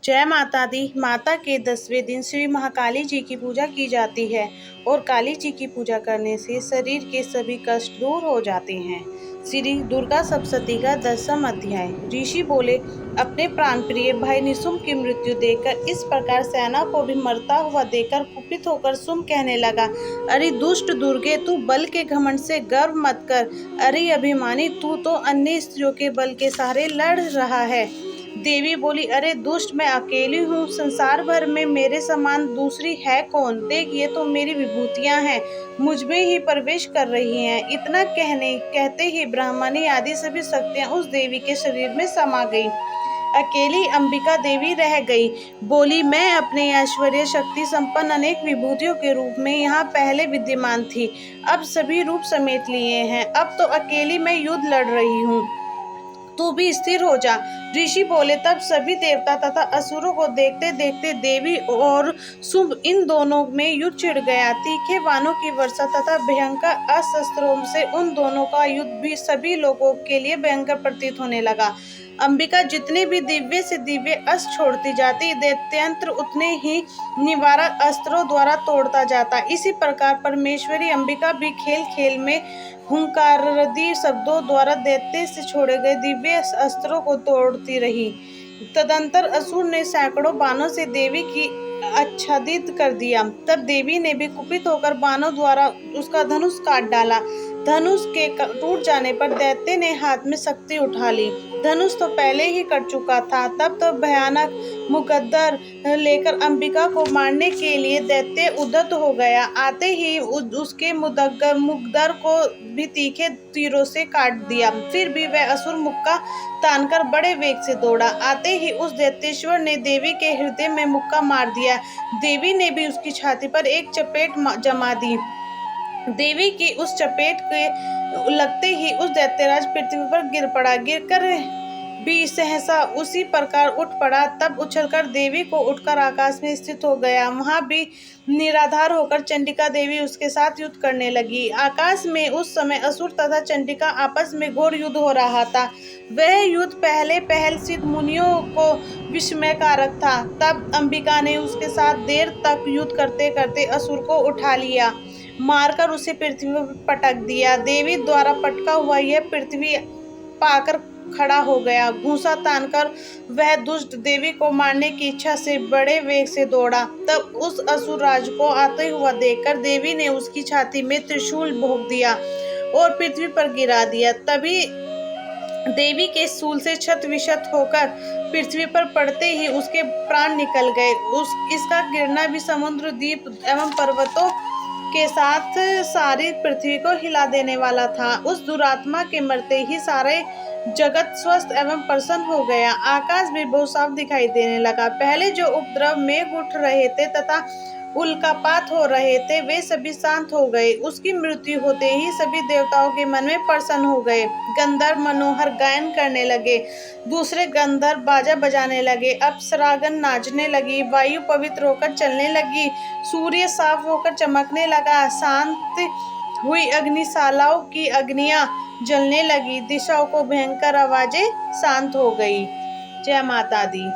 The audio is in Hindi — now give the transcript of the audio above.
जय माता दी। माता के 10वें दिन श्री महाकाली जी की पूजा की जाती है और काली जी की पूजा करने से शरीर के सभी कष्ट दूर हो जाते हैं। श्री दुर्गा सप्तशती का 10वां अध्याय। ऋषि बोले, अपने प्राण प्रिय भाई निशुम्भ की मृत्यु देखकर इस प्रकार सेना को भी मरता हुआ देखकर कुपित होकर शुम्भ कहने लगा, अरे दुष्ट दुर्गे, तू बल के घमंड से गर्व मत कर। अरे अभिमानी, तू तो अन्य स्त्रियों के बल के सहारे लड़ रहा है। देवी बोली, अरे दुष्ट, मैं अकेली हूँ, संसार भर में मेरे समान दूसरी है कौन। देख, ये तो मेरी विभूतियाँ हैं, मुझ में ही प्रवेश कर रही हैं। इतना कहते ही ब्राह्मणी आदि सभी शक्तियाँ उस देवी के शरीर में समा गई। अकेली अंबिका देवी रह गई। बोली, मैं अपने ऐश्वर्य शक्ति संपन्न अनेक विभूतियों के रूप में यहाँ पहले विद्यमान थी, अब सभी रूप समेट लिए हैं। अब तो अकेली मैं युद्ध लड़ रही हूँ, तू भी स्थिर हो जा। ऋषि बोले, तब सभी देवता तथा असुरों को देखते देखते देवी और शुम्भ इन दोनों में युद्ध छिड़ गया। तीखे बाणों की वर्षा तथा भयंकर अस्त्रों से उन दोनों का युद्ध भी सभी लोगों के लिए भयंकर प्रतीत होने लगा। अंबिका जितने भी दिव्य से दिव्य अस्त्र छोड़ती जाती, दैत्ययंत्र उतने ही निवारक अस्त्रों द्वारा तोड़ता जाता। इसी प्रकार परमेश्वरी अंबिका भी खेल खेल में हुंकारादि शब्दों द्वारा दैत्य से छोड़े गए दिव्य अस्त्रों को तोड़ती रही। तदंतर असुर ने सैकड़ों बाणों से देवी की आच्छादित कर दिया। तब देवी ने भी कुपित होकर बाणों द्वारा उसका धनुष काट डाला। धनुष के टूट जाने पर दैत्य ने हाथ में शक्ति उठा ली। धनुष तो पहले ही कट चुका था। तब तो भयानक मुकद्दर लेकर अंबिका को मारने के लिए दैत्य उद्यत हो गया। आते ही उसके मुकद्दर को भी तीखे तीरों से काट दिया। फिर भी वह असुर मुक्का तानकर बड़े वेग से दौड़ा। आते ही उस दैत्येश्वर ने देवी के हृदय में मुक्का मार दिया। देवी ने भी उसकी छाती पर एक चपेट जमा दी। देवी की उस चपेट के लगते ही उस दैत्यराज पृथ्वी पर गिर पड़ा। गिरकर भी सहसा उसी प्रकार उठ पड़ा। तब उछलकर देवी को उठकर आकाश में स्थित हो गया। वहां भी निराधार होकर चंडिका देवी उसके साथ युद्ध करने लगी। आकाश में उस समय असुर तथा चंडिका आपस में घोर युद्ध हो रहा था। वह युद्ध पहल सिद्ध मुनियों को विस्मयकारक था। तब अंबिका ने उसके साथ देर तक युद्ध करते करते असुर को उठा लिया, मारकर उसे पृथ्वी पर पटक दिया। देवी द्वारा पटका हुआ यह पृथ्वी पाकर खड़ा हो गया। घूंसा तानकर वह दुष्ट देवी को मारने की इच्छा से बड़े वेग से दौड़ा। तब उस असुर राज को आते हुआ देखकर देवी ने उसकी छाती में त्रिशूल भोंक दिया और पृथ्वी पर गिरा दिया। तभी देवी के शूल से क्षत विक्षत होकर पृथ्वी पर पड़ते ही उसके प्राण निकल गए। इसका गिरना भी समुद्र, द्वीप एवं पर्वतों के साथ सारी पृथ्वी को हिला देने वाला था। उस दुरात्मा के मरते ही सारे जगत स्वस्थ एवं प्रसन्न हो गया। आकाश भी बहुत साफ दिखाई देने लगा। पहले जो उपद्रव मेघ उठ रहे थे तथा उल्कापात हो रहे थे, वे सभी शांत हो गए। उसकी मृत्यु होते ही सभी देवताओं के मन में प्रसन्न हो गए। गंधर्व मनोहर गायन करने लगे, दूसरे गंधर्व बाजा बजाने लगे, अप्सरागण नाचने लगी, वायु पवित्र होकर चलने लगी, सूर्य साफ होकर चमकने लगा, शांत हुई अग्निशालाओं की अग्नियां जलने लगी, दिशाओं को भयंकर आवाजें शांत हो गई। जय माता दी।